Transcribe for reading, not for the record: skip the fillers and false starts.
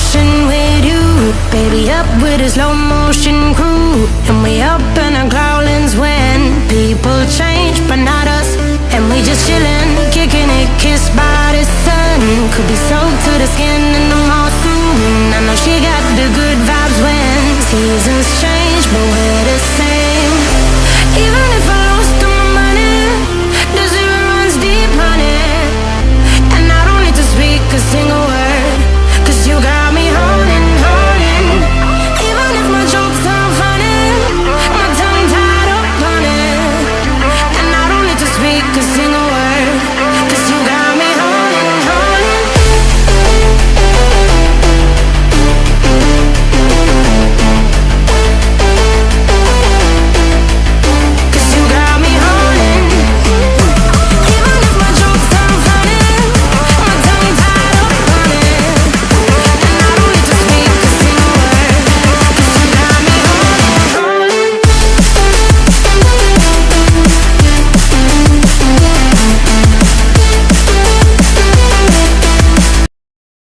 ocean with you, baby, up with a slow motion crew. And we up in our growlings when people change, but not us. And we just chillin', kicking it, kissed by the sun. Could be soaked to the skin in the mall soon.